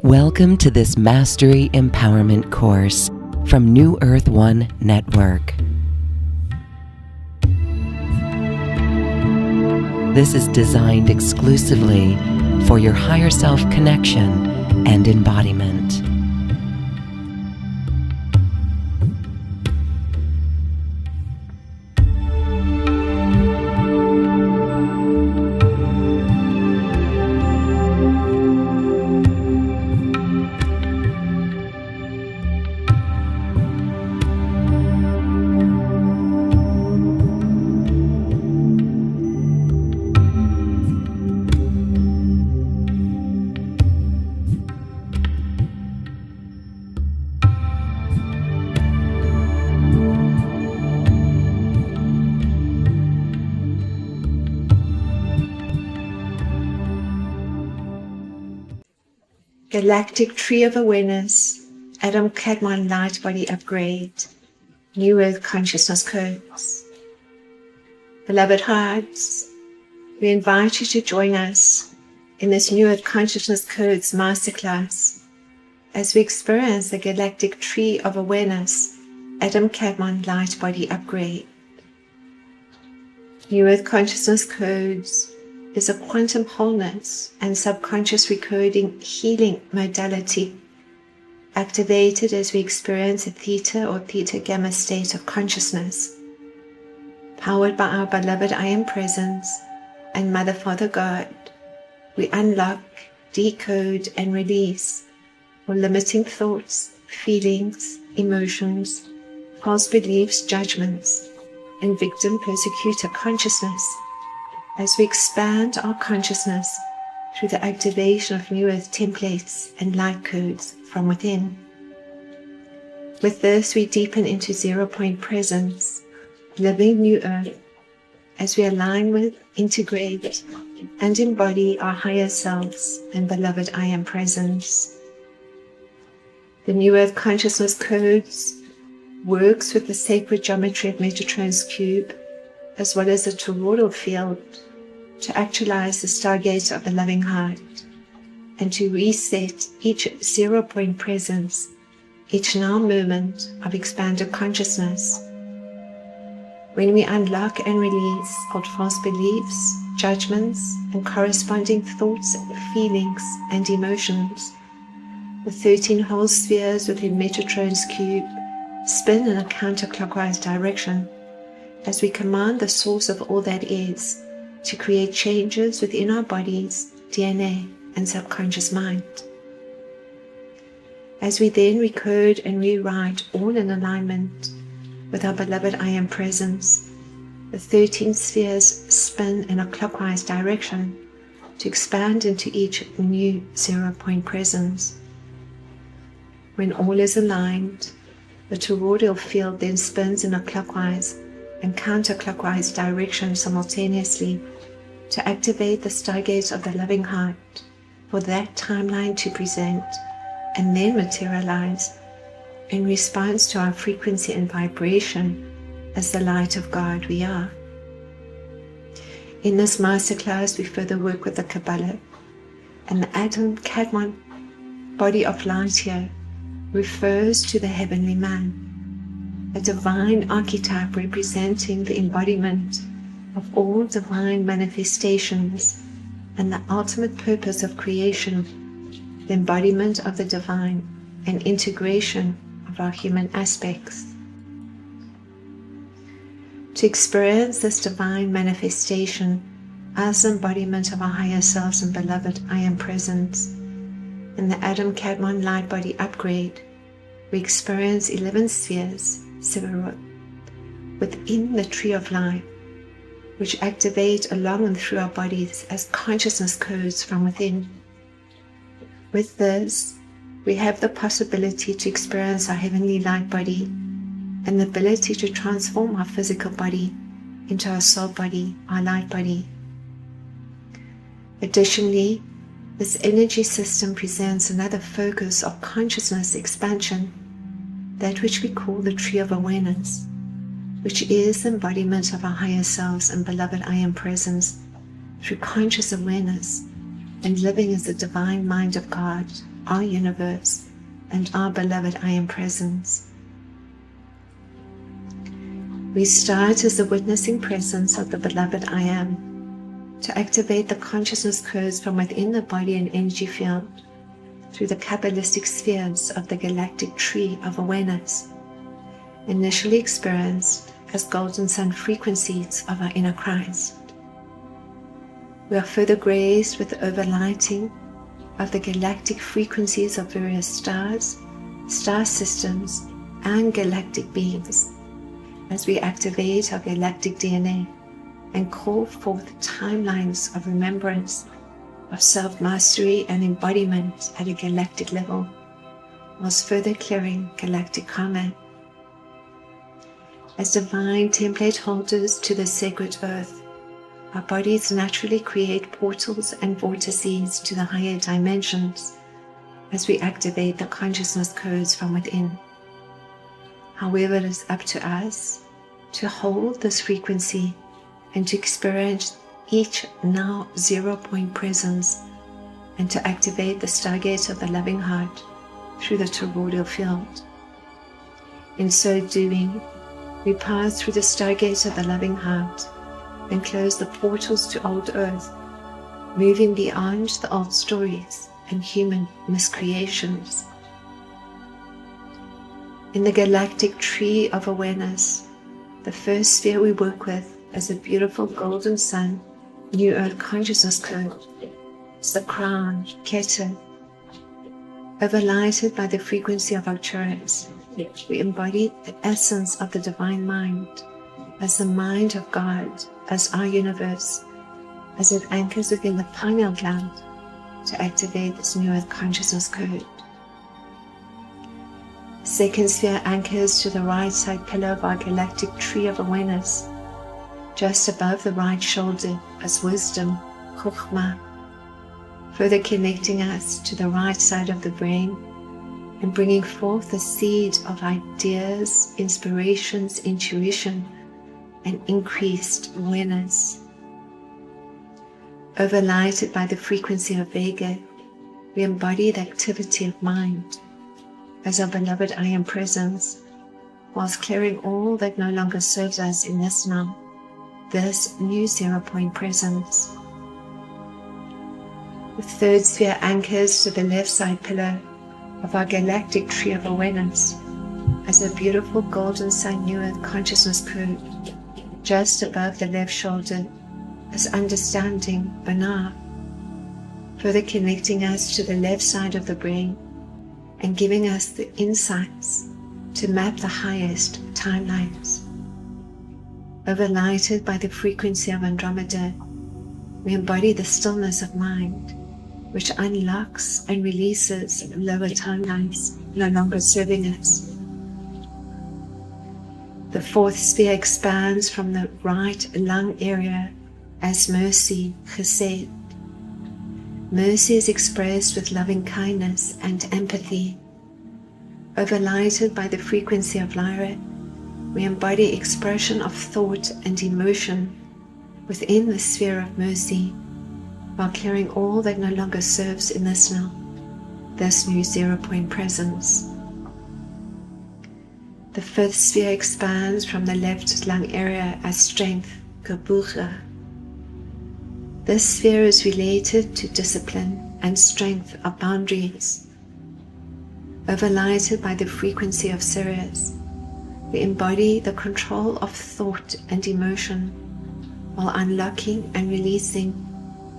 Welcome to this Mastery Empowerment course from New Earth One Network. This is designed exclusively for your higher self connection and embodiment. Galactic Tree of Awareness, Adam Kadmon Light Body Upgrade, New Earth Consciousness Codes. Beloved hearts, we invite you to join us in this New Earth Consciousness Codes Masterclass as we experience the Galactic Tree of Awareness, Adam Kadmon Light Body Upgrade. New Earth Consciousness Codes is a quantum wholeness and subconscious recoding healing modality activated as we experience a theta or theta gamma state of consciousness, powered by our beloved I Am Presence and Mother Father God. We unlock, decode, and release all limiting thoughts, feelings, emotions, false beliefs, judgments, and victim persecutor consciousness as we expand our consciousness through the activation of New Earth templates and light codes from within. With this, we deepen into 0 point presence, living New Earth, as we align with, integrate, and embody our higher selves and beloved I Am Presence. The New Earth Consciousness Codes works with the sacred geometry of Metatron's Cube, as well as the toroidal field, to actualize the stargate of the loving heart and to reset each 0 point presence, each now moment of expanded consciousness. When we unlock and release old false beliefs, judgments, and corresponding thoughts, feelings, and emotions, the 13 whole spheres within Metatron's Cube spin in a counterclockwise direction as we command the source of all that is to create changes within our bodies, DNA, and subconscious mind. As we then recode and rewrite all in alignment with our beloved I Am Presence, the 13 spheres spin in a clockwise direction to expand into each new 0 point presence. When all is aligned, the toroidal field then spins in a clockwise and counterclockwise direction simultaneously to activate the stargate of the loving heart for that timeline to present and then materialize in response to our frequency and vibration as the light of God we are. In this masterclass, we further work with the Kabbalah, and the Adam Kadmon body of light here refers to the heavenly man, a divine archetype representing the embodiment of all divine manifestations and the ultimate purpose of creation, the embodiment of the divine and integration of our human aspects. To experience this divine manifestation as the embodiment of our higher selves and beloved I Am Presence in the Adam Kadmon Light Body Upgrade, we experience 11 spheres, Sephirot, within the Tree of Life, which activate along and through our bodies as consciousness codes from within. With this, we have the possibility to experience our heavenly light body and the ability to transform our physical body into our soul body, our light body. Additionally, this energy system presents another focus of consciousness expansion, that which we call the Tree of Awareness, which is the embodiment of our higher selves and beloved I Am Presence through conscious awareness and living as the divine mind of God our universe, and our beloved I Am Presence. We start as the witnessing presence of the beloved I Am to activate the consciousness codes from within the body and energy field through the Kabbalistic spheres of the galactic tree of awareness, initially experienced as golden sun frequencies of our inner Christ. We are further graced with the overlighting of the galactic frequencies of various stars, star systems, and galactic beings as we activate our galactic DNA and call forth timelines of remembrance, of self-mastery and embodiment at a galactic level, whilst further clearing galactic karma. As divine template holders to the sacred earth, our bodies naturally create portals and vortices to the higher dimensions as we activate the consciousness codes from within. However, it is up to us to hold this frequency and to experience each now 0-point presence and to activate the stargate of the loving heart through the toroidal field. In so doing, we pass through the stargate of the loving heart and close the portals to old earth, moving beyond the old stories and human miscreations. In the galactic tree of awareness, the first sphere we work with is a beautiful golden sun, New Earth consciousness code. It's the crown, Keter, overlighted by the frequency of Arcturus. We embody the essence of the divine mind as the mind of God, as our universe, as it anchors within the pineal gland to activate this New Earth consciousness code. Second sphere anchors to the right side pillar of our galactic tree of awareness, just above the right shoulder as wisdom, Chokhmah, further connecting us to the right side of the brain and bringing forth the seed of ideas, inspirations, intuition, and increased awareness. Overlighted by the frequency of Vega, we embody the activity of mind as our beloved I Am Presence, whilst clearing all that no longer serves us in this now, this new 0-point presence. The third sphere anchors to the left side pillar of our galactic tree of awareness as a beautiful golden sun New Earth consciousness code just above the left shoulder as understanding Banar, further connecting us to the left side of the brain and giving us the insights to map the highest timelines. Overlighted by the frequency of Andromeda, we embody the stillness of mind, which unlocks and releases lower timelines no longer serving us. The fourth sphere expands from the right lung area as mercy, chesed. Mercy is expressed with loving kindness and empathy. Overlighted by the frequency of Lyra, we embody expression of thought and emotion within the sphere of mercy, while clearing all that no longer serves in this now, this new 0-point presence. The fifth sphere expands from the left lung area as strength, Gebucha. This sphere is related to discipline and strength of boundaries. Overlighted by the frequency of Sirius, we embody the control of thought and emotion while unlocking and releasing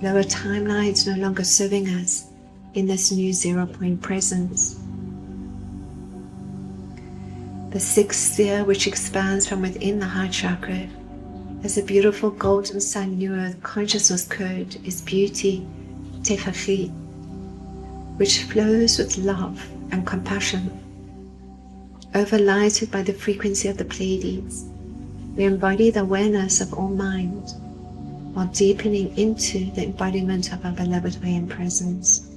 lower timelines no longer serving us in this new 0-point presence. The sixth sphere, which expands from within the heart chakra as a beautiful golden sun New Earth consciousness code, is beauty, Tefachi, which flows with love and compassion. Overlighted by the frequency of the Pleiades, we embody the awareness of all mind while deepening into the embodiment of our beloved I Am Presence.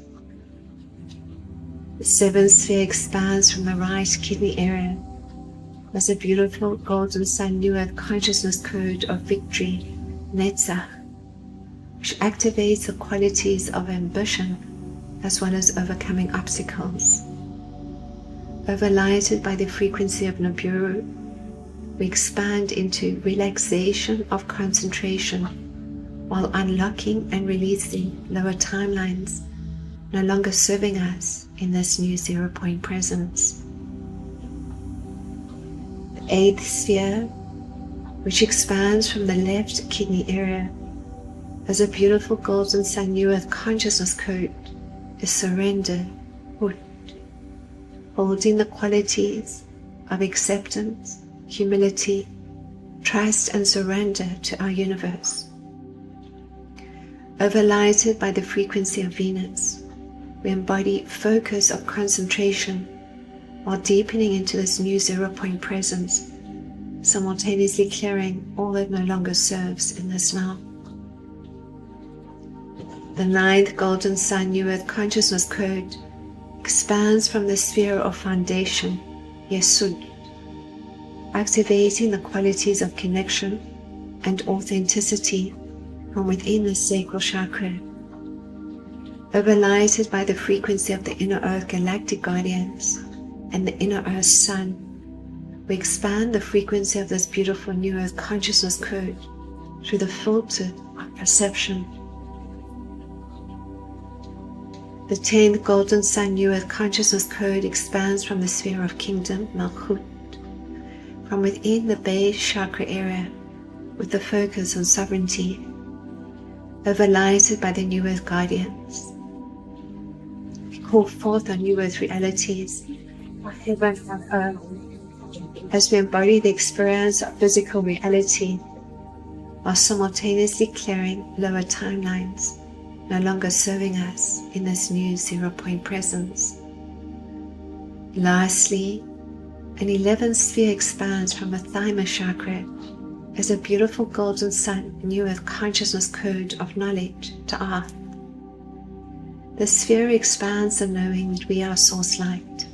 The seventh sphere expands from the right kidney area as a beautiful golden sun New Earth consciousness code of victory, Netzach, which activates the qualities of ambition, as well as overcoming obstacles. Overlighted by the frequency of Nibiru, we expand into relaxation of concentration while unlocking and releasing lower timelines no longer serving us in this new 0 point presence. The 8th sphere, which expands from the left kidney area as a beautiful golden sun new earth consciousness code, is surrender, holding the qualities of acceptance, humility, trust and surrender to our universe. Overlighted by the frequency of Venus, we embody focus of concentration while deepening into this new 0 point presence, simultaneously clearing all that no longer serves in this now. The 9th golden sun new earth consciousness code expands from the sphere of foundation, Yesod, activating the qualities of connection and authenticity from within the sacral chakra. Overlighted by the frequency of the inner earth galactic guardians and the inner earth sun, we expand the frequency of this beautiful new earth consciousness code through the filter of perception. The 10th golden sun new earth consciousness code expands from the sphere of kingdom, Malchut, from within the base chakra area with the focus on sovereignty. Overlighted by the new earth guardians, we call forth our new earth realities of heaven and earth as we embody the experience of physical reality while simultaneously clearing lower timelines no longer serving us in this new 0 point presence. Lastly, an 11th sphere expands from the thymus chakra as a beautiful golden sun new earth consciousness code of knowledge to earth. The sphere expands the knowing that we are source light,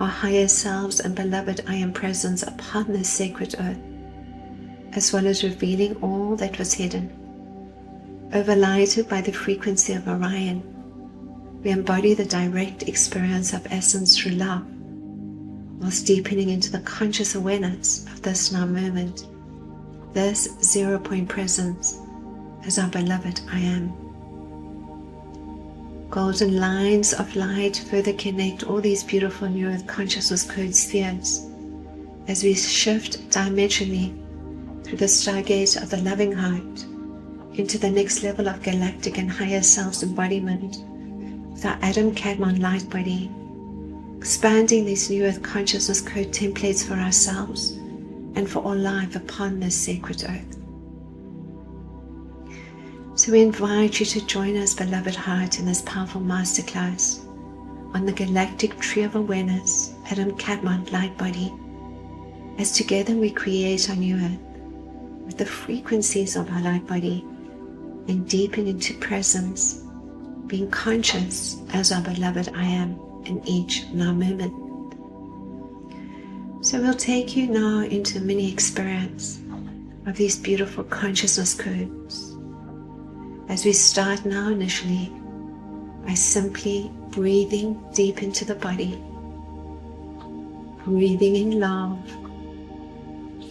our higher selves and beloved I am presence upon this sacred earth, as well as revealing all that was hidden. Overlighted by the frequency of Orion, we embody the direct experience of essence through love, whilst deepening into the conscious awareness of this now moment, this 0 point presence as our beloved I am. Golden lines of light further connect all these beautiful new earth consciousness code spheres as we shift dimensionally through the stargate of the loving heart into the next level of galactic and higher self embodiment with our Adam Kadmon light body, expanding these new earth consciousness code templates for ourselves and for all life upon this sacred earth. So we invite you to join us, beloved heart, in this powerful masterclass on the galactic tree of awareness, Adam Kadmon light body, as together we create our new earth with the frequencies of our light body and deepen into presence, being conscious as our beloved I am in each now moment. So we'll take you now into a mini experience of these beautiful consciousness codes. As we start now initially by simply breathing deep into the body, breathing in love,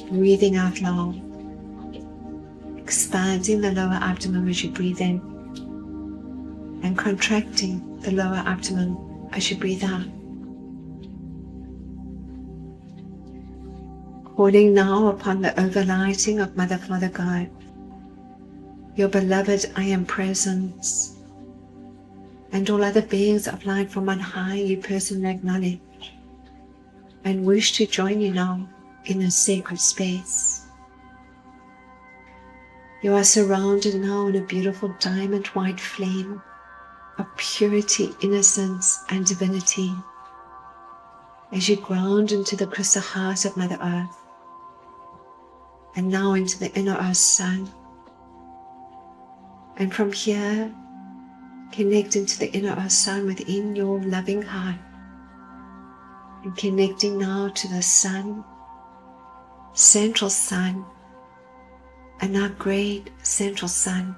breathing out love, expanding the lower abdomen as you breathe in and contracting the lower abdomen as you breathe out. Calling now upon the overlighting of Mother, Father, God, your beloved I am presence, and all other beings of light from on high you personally acknowledge and wish to join you now in a sacred space. You are surrounded now in a beautiful diamond white flame of purity, innocence and divinity as you ground into the crystal heart of Mother Earth and now into the inner Earth Sun. And from here, connecting to the inner Earth Sun within your loving heart and connecting now to the Sun, Central Sun, and our great Central Sun,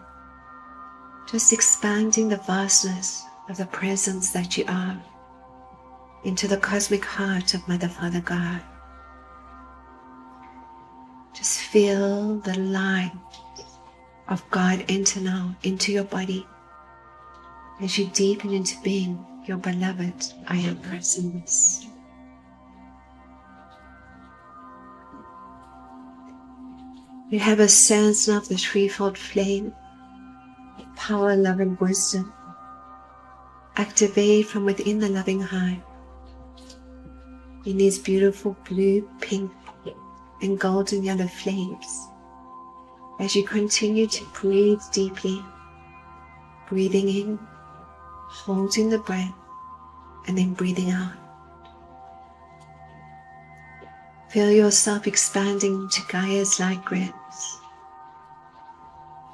just expanding the vastness of the presence that you are into the cosmic heart of Mother, Father, God. Just feel the light of God enter now into your body as you deepen into being your beloved I Am presence. You have a sense now of the threefold flame, power, love, and wisdom. Activate from within the loving heart in these beautiful blue, pink, and golden yellow flames as you continue to breathe deeply, breathing in, holding the breath, and then breathing out. Feel yourself expanding into Gaia's light grids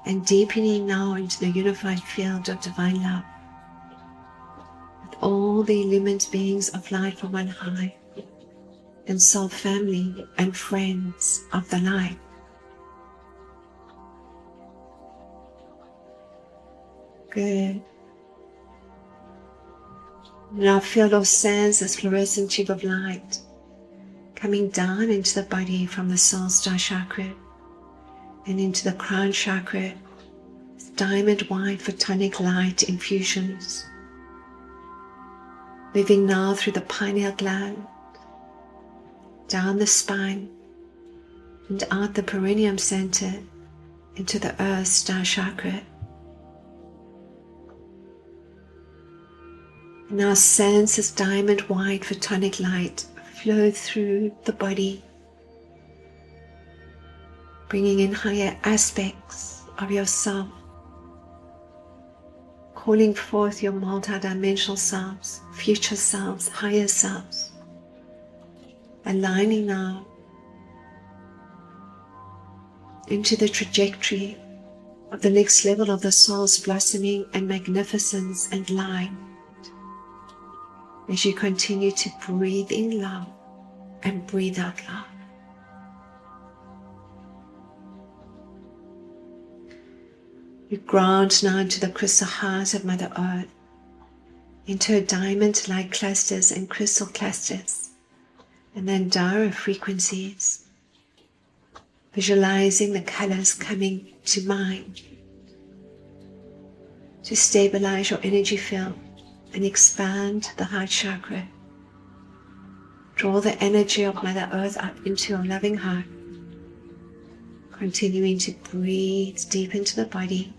and deepening now into the unified field of divine love with all the illumined beings of light from on high and soul family and friends of the light. Good. Now feel those sands as fluorescent tube of light coming down into the body from the soul star chakra and into the crown chakra with diamond white photonic light infusions. Moving now through the pineal gland, down the spine and out the perineum center into the earth star chakra. Now sense this diamond white photonic light flow through the body, bringing in higher aspects of yourself, calling forth your multidimensional selves, future selves, higher selves, aligning now into the trajectory of the next level of the soul's blossoming and magnificence and light. As you continue to breathe in love and breathe out love. You ground now into the crystal heart of Mother Earth, into her diamond-like clusters and crystal clusters, and then Dara frequencies, visualizing the colors coming to mind to stabilize your energy field and expand the heart chakra. Draw the energy of Mother Earth up into your loving heart, continuing to breathe deep into the body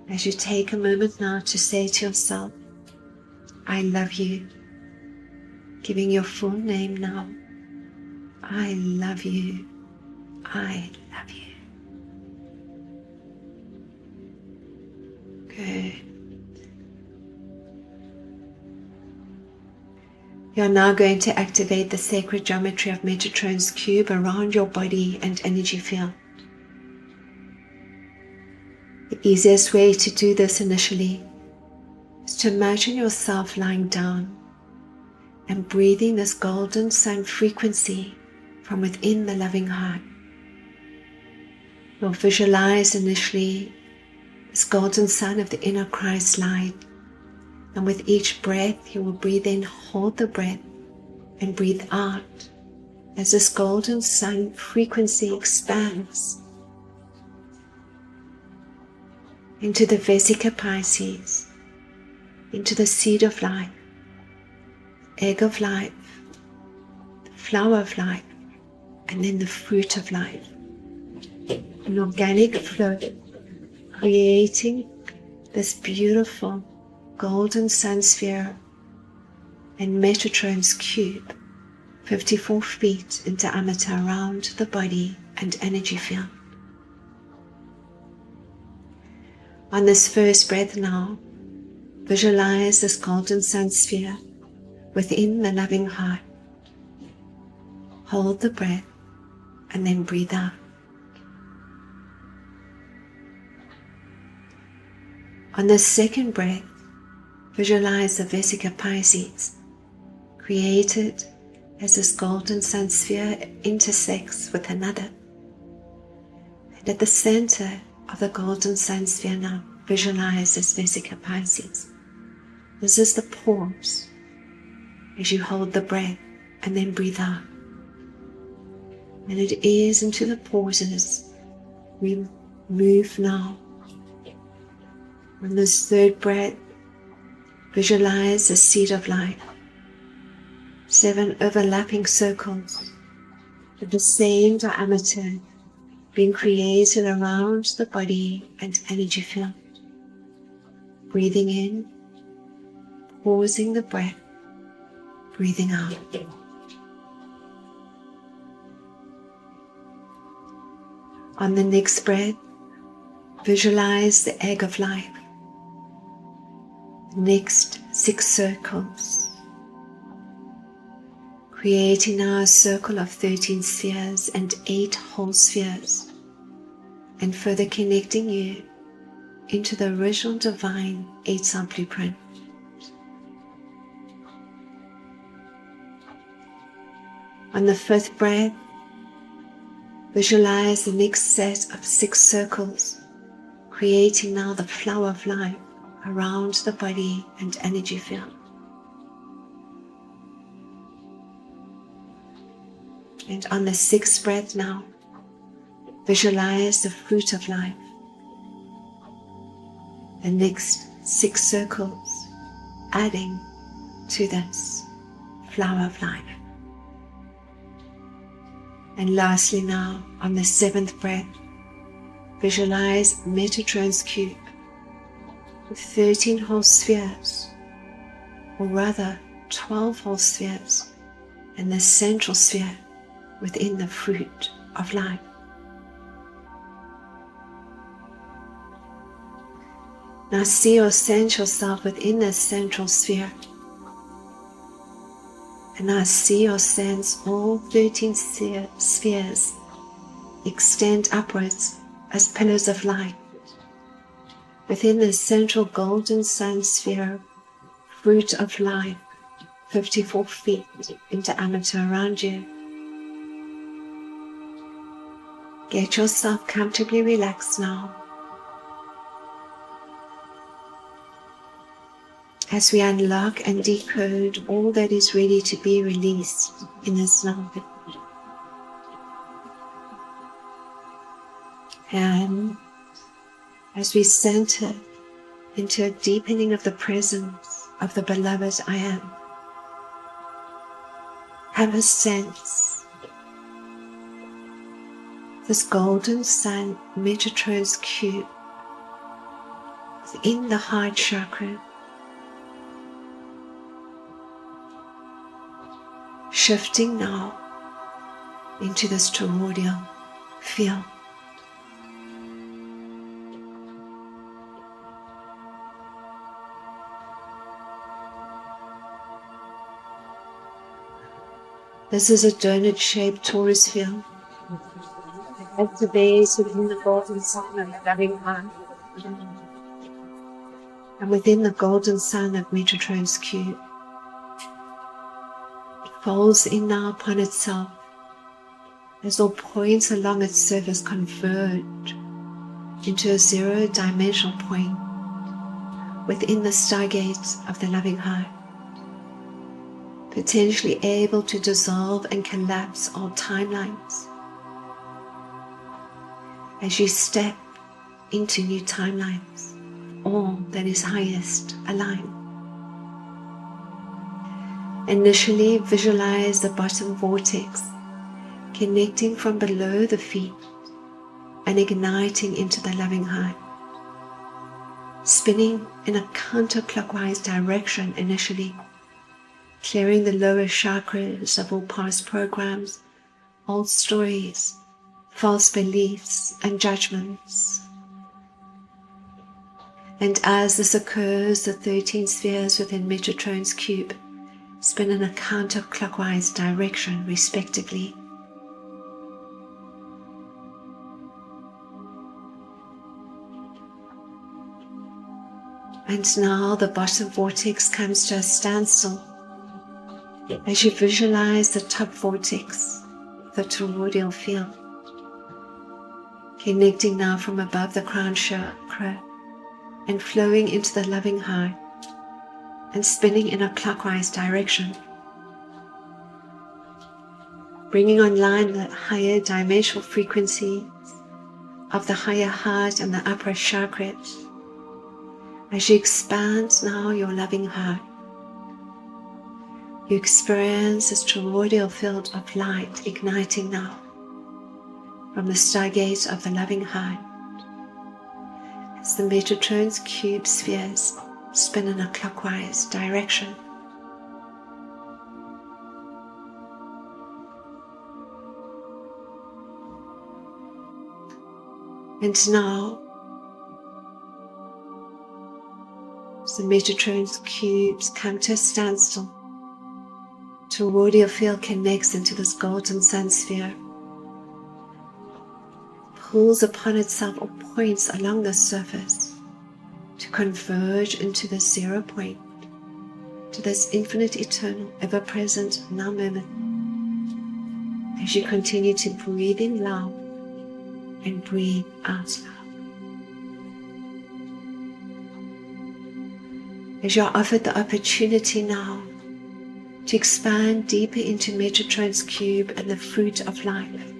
as you take a moment now to say to yourself, I love you, giving your full name now. I love you. I love you. Good. You're now going to activate the sacred geometry of Metatron's cube around your body and energy field. The easiest way to do this initially is to imagine yourself lying down and breathing this golden sun frequency from within the loving heart. You'll visualize initially this golden sun of the inner Christ light. And with each breath, you will breathe in, hold the breath, and breathe out as this golden sun frequency expands into the Vesica Pisces, into the seed of life, egg of life, the flower of life, and then the fruit of life. An organic flow, creating this beautiful golden sun sphere and Metatron's cube, 54 feet in diameter around the body and energy field. On this first breath now, visualize this golden sun sphere within the loving heart. Hold the breath and then breathe out. On the second breath, visualize the Vesica Pisces, created as this golden sun sphere intersects with another. And at the center of the golden sun sphere now, visualize this Vesica Pisces, This is the pause as you hold the breath and then breathe out. And it is into the pauses we move now. On this third breath, visualize the seed of life. 7 overlapping circles with the same diameter being created around the body and energy field. Breathing in, pausing the breath, breathing out. On the next breath, visualize the egg of life. Next 6 circles, creating now a circle of 13 spheres and 8 whole spheres, and further connecting you into the original divine 8-cell blueprint. On the 5th breath, visualize the next set of 6 circles, creating now the flower of life around the body and energy field. And on the 6th breath now, visualize the fruit of life. The next 6 circles adding to this flower of life. And lastly now, on the 7th breath, visualize Metatron's cube with 13 whole spheres, or rather 12 whole spheres, and the central sphere within the fruit of life. Now see or sense yourself within this central sphere. And now see or sense all 13 spheres extend upwards as pillars of light. Within the central golden sun sphere, fruit of life, 54 feet in diameter around you. Get yourself comfortably relaxed now. As we unlock and decode all that is ready to be released in this moment. And as we center into a deepening of the presence of the beloved I am, have a sense this golden sun Metatron's cube within the heart chakra, shifting now into this toroidal field. This is a donut-shaped torus field. Activates within the golden sun of loving heart. And within the golden sun of Metatron's cube, folds in now upon itself as all points along its surface converge into a 0-dimensional point within the stargates of the loving heart, potentially able to dissolve and collapse all timelines as you step into new timelines, all that is highest aligned. Initially, visualize the bottom vortex connecting from below the feet and igniting into the loving heart, spinning in a counterclockwise direction initially, clearing the lower chakras of all past programs, old stories, false beliefs and judgments. And as this occurs, the 13 spheres within Metatron's cube spin in a counterclockwise direction respectively. And now the bottom vortex comes to a standstill as you visualize the top vortex, the toroidal field, connecting now from above the crown chakra and flowing into the loving heart, and spinning in a clockwise direction, bringing online the higher dimensional frequencies of the higher heart and the upper chakras. As you expand now your loving heart, you experience this toroidal field of light igniting now from the stargate of the loving heart as the Metatron's cube spheres spin in a clockwise direction. And now, as the Metatron's cubes come to a standstill, toroidal field connects into this golden sun sphere, pulls upon itself or points along the surface to converge into the 0 point, to this infinite, eternal, ever-present now moment. As you continue to breathe in love and breathe out love. As you are offered the opportunity now to expand deeper into Metatron's cube and the fruit of life,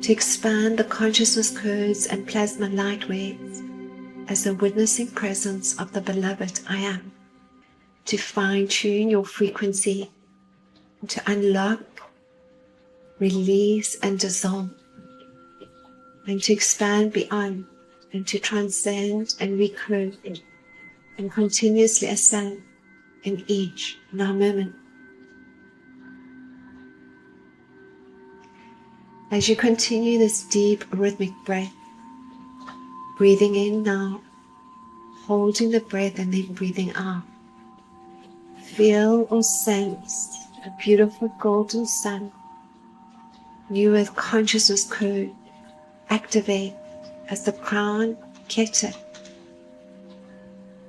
to expand the consciousness codes and plasma light waves as the witnessing presence of the beloved I am, to fine-tune your frequency, and to unlock, release and dissolve, and to expand beyond, and to transcend and recode, and continuously ascend in each now moment. As you continue this deep rhythmic breath, breathing in now, holding the breath and then breathing out, feel or sense a beautiful golden sun, new earth consciousness code, activate as the crown Keter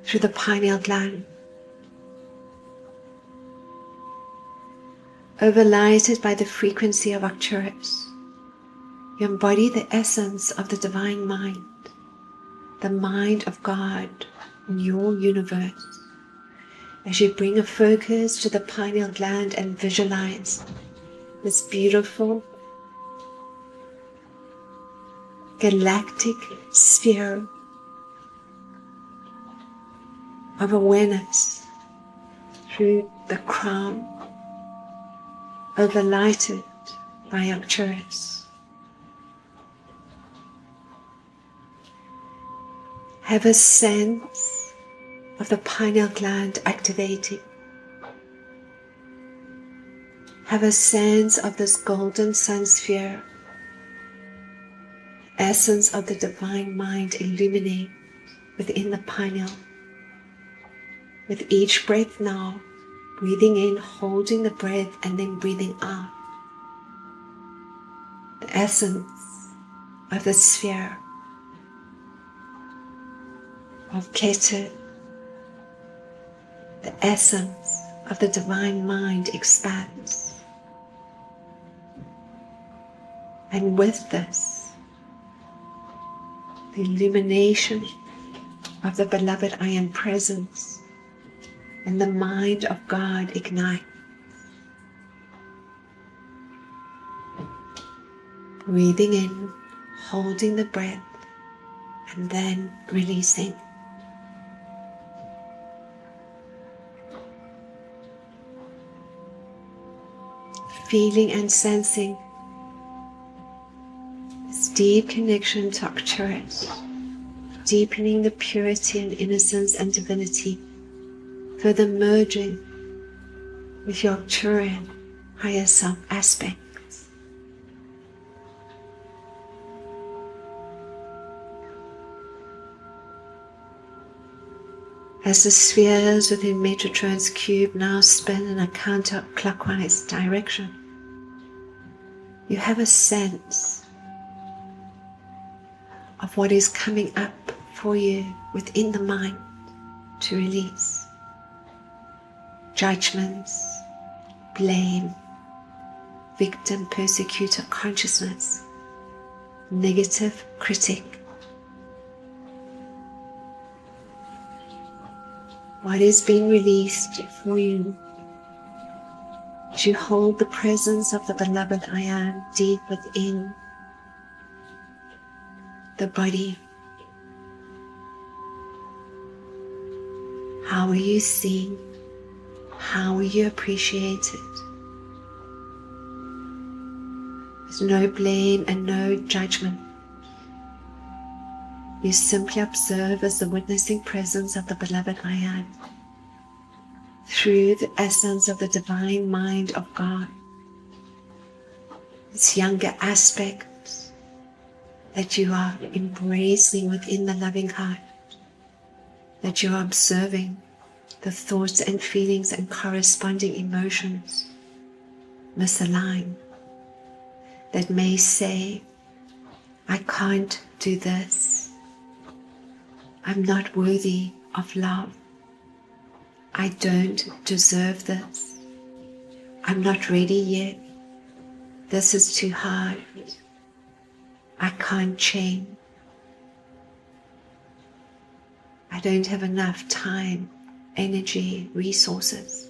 through the pineal gland, overlighted by the frequency of Arcturus. You embody the essence of the divine mind, the mind of God in your universe. As you bring a focus to the pineal gland and visualize this beautiful galactic sphere of awareness through the crown, overlighted by Arcturus. Have a sense of the pineal gland activating. Have a sense of this golden sun sphere, essence of the divine mind illuminate within the pineal. With each breath now, breathing in, holding the breath and then breathing out. The essence of the sphere of Keter, the essence of the divine mind expands. And with this, the illumination of the beloved I am presence and the mind of God ignite. Breathing in, holding the breath, and then releasing. Feeling and sensing this deep connection to Arcturus, deepening the purity and innocence and divinity, further merging with your Arcturian higher self aspects. As the spheres within Metatron's cube now spin in a counterclockwise direction, you have a sense of what is coming up for you within the mind to release. Judgments, blame, victim, persecutor consciousness, negative critic, what is being released for you. As you hold the presence of the beloved I Am deep within the body. How are you seen? How are you appreciated? There's no blame and no judgment. You simply observe as the witnessing presence of the beloved I Am through the essence of the divine mind of God. This younger aspect that you are embracing within the loving heart, that you are observing the thoughts and feelings and corresponding emotions misalign, that may say, I can't do this. I'm not worthy of love. I don't deserve this. I'm not ready yet. This is too hard. I can't change. I don't have enough time, energy, resources.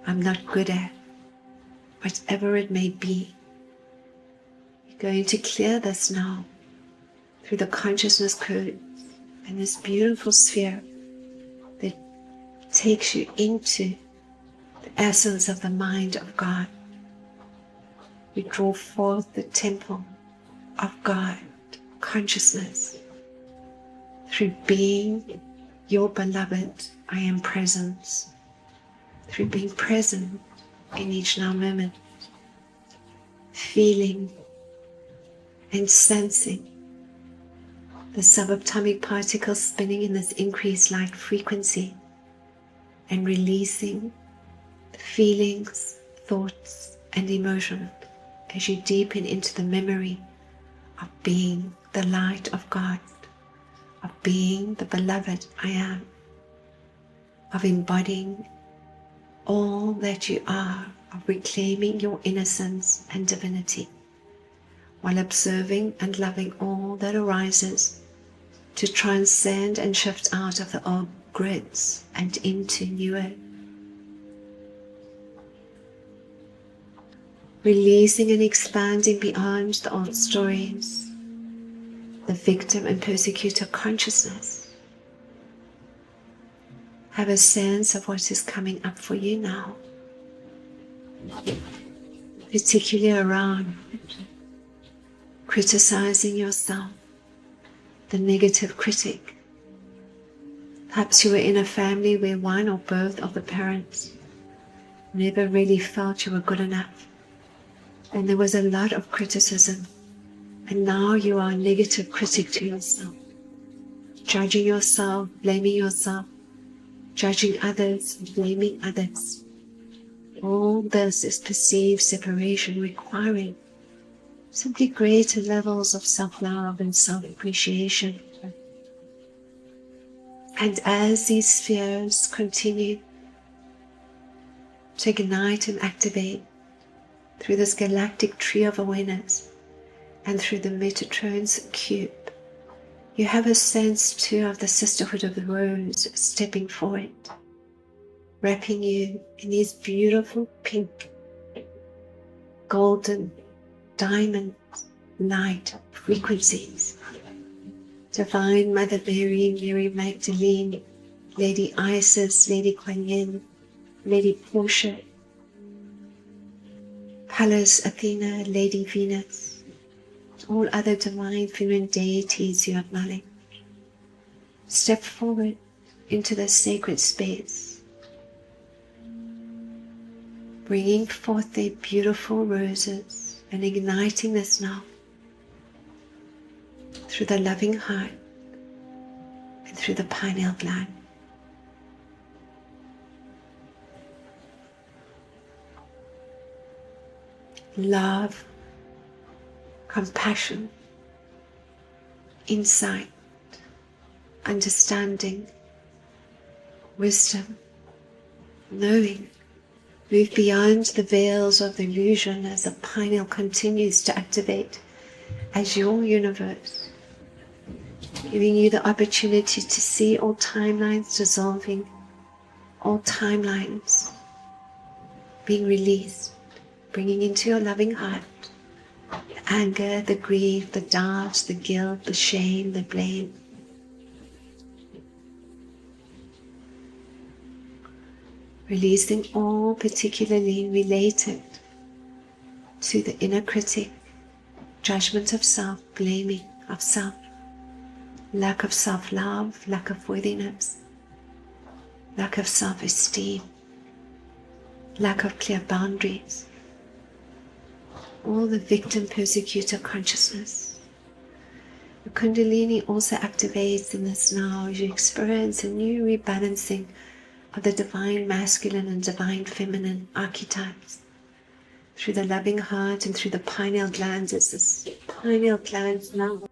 I'm not good at whatever it may be. You're going to clear this now through the consciousness code and this beautiful sphere that takes you into the essence of the mind of God. We draw forth the temple of God, consciousness, through being your beloved I Am presence, through being present in each now moment, feeling and sensing the subatomic particles spinning in this increased light frequency and releasing the feelings, thoughts and emotions as you deepen into the memory of being the light of God, of being the beloved I Am, of embodying all that you are, of reclaiming your innocence and divinity, while observing and loving all that arises to transcend and shift out of the old grids and into newer. Releasing and expanding beyond the old stories, the victim and persecutor consciousness. Have a sense of what is coming up for you now, particularly around criticizing yourself, the negative critic. Perhaps you were in a family where one or both of the parents never really felt you were good enough, and there was a lot of criticism, and now you are a negative critic to yourself, judging yourself, blaming yourself, judging others, blaming others. All this is perceived separation, requiring simply greater levels of self-love and self-appreciation. And as these spheres continue to ignite and activate through this galactic tree of awareness and through the Metatron's cube, you have a sense too of the sisterhood of the rose stepping forward, wrapping you in these beautiful pink, golden, diamond light frequencies. Divine Mother Mary, Mary Magdalene, Lady Isis, Lady Kuan Yin, Lady Portia, Pallas Athena, Lady Venus, all other divine feminine deities you acknowledge. Step forward into the sacred space, bringing forth their beautiful roses and igniting this now through the loving heart and through the pineal gland. Love, compassion, insight, understanding, wisdom, knowing. Move beyond the veils of the illusion as the pineal continues to activate as your universe giving you the opportunity to see all timelines dissolving, all timelines being released, bringing into your loving heart the anger, the grief, the doubts, the guilt, the shame, the blame. Releasing all particularly related to the inner critic, judgment of self, blaming of self, lack of self-love, lack of worthiness, lack of self-esteem, lack of clear boundaries, all the victim persecutor consciousness. The Kundalini also activates in this now as you experience a new rebalancing of the divine masculine and divine feminine archetypes through the loving heart and through the pineal glands. As this pineal glands now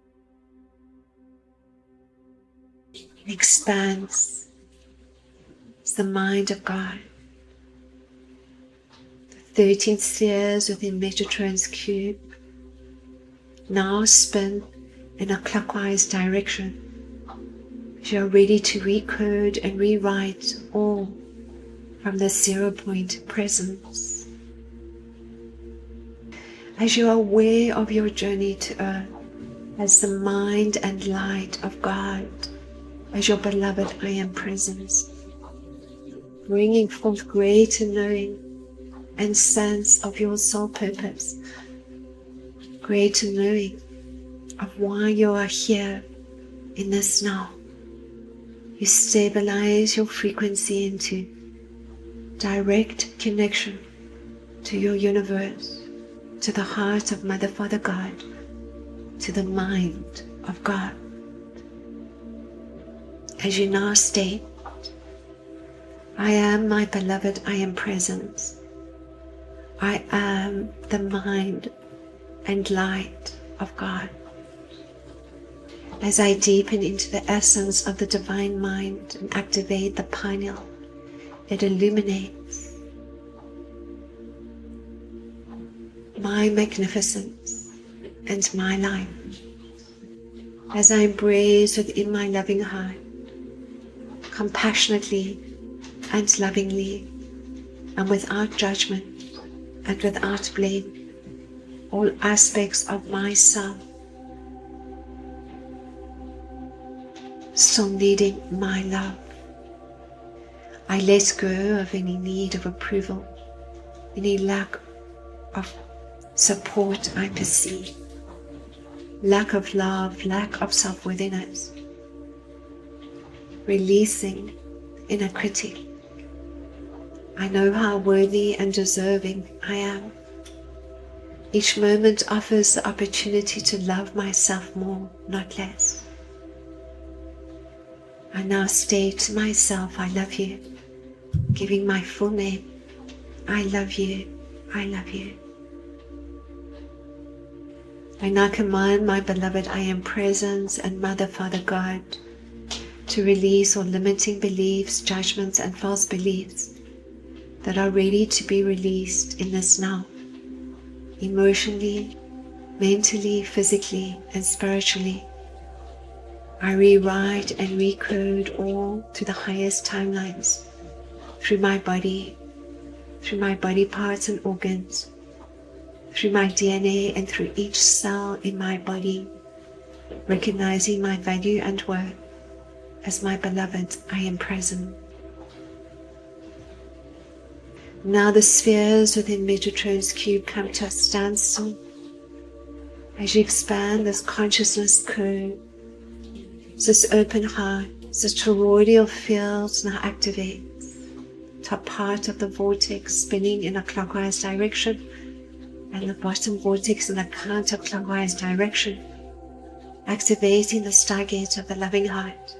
expands, it's the mind of God. The 13 spheres within Metatron's cube now spin in a clockwise direction. You're ready to recode and rewrite all from the 0 point presence. As you are aware of your journey to earth as the mind and light of God, as your beloved I Am presence, bringing forth greater knowing and sense of your soul purpose, greater knowing of why you are here in this now. You stabilize your frequency into direct connection to your universe, to the heart of Mother, Father, God, to the mind of God. As you now state, I am my beloved, I am presence. I am the mind and light of God. As I deepen into the essence of the divine mind and activate the pineal, it illuminates my magnificence and my life. As I embrace within my loving heart, compassionately and lovingly, and without judgment and without blame, all aspects of myself still needing my love. I let go of any need of approval, any lack of support I perceive, lack of love, lack of self-worthiness, releasing inner critic. I know how worthy and deserving I am. Each moment offers the opportunity to love myself more, not less. I now state to myself, I love you, giving my full name. I love you, I love you. I now command my beloved I Am presence and Mother, Father, God to release all limiting beliefs, judgments, and false beliefs that are ready to be released in this now, emotionally, mentally, physically, and spiritually. I rewrite and recode all to the highest timelines through my body parts and organs, through my DNA and through each cell in my body, recognizing my value and worth as my beloved I Am present. Now the spheres within Metatron's cube come to a standstill as you expand this consciousness code. This open heart, this toroidal field now activates. Top part of the vortex spinning in a clockwise direction and the bottom vortex in a counterclockwise direction, activating the stargate of the loving heart.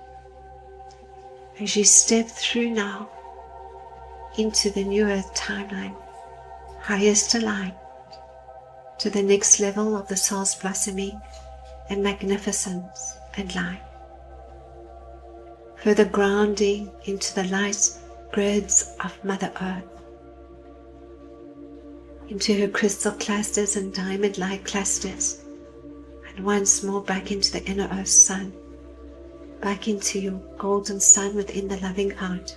As you step through now into the new earth timeline, highest aligned to the next level of the soul's blossoming and magnificence and light. Further grounding into the light grids of Mother Earth, into her crystal clusters and diamond light clusters, and once more back into the inner Earth Sun, back into your golden sun within the loving heart,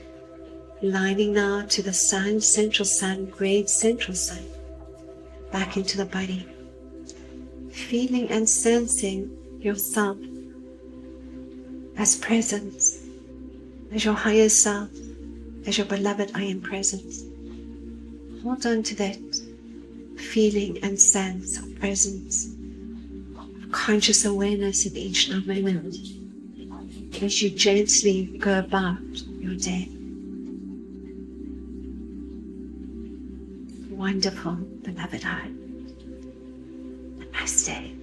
aligning now to the sun, central sun, great central sun, back into the body, feeling and sensing yourself as presence, as your higher self, as your beloved I am presence. Hold on to that feeling and sense of presence, of conscious awareness in each now moment as you gently go about your day. Wonderful, beloved heart. Namaste.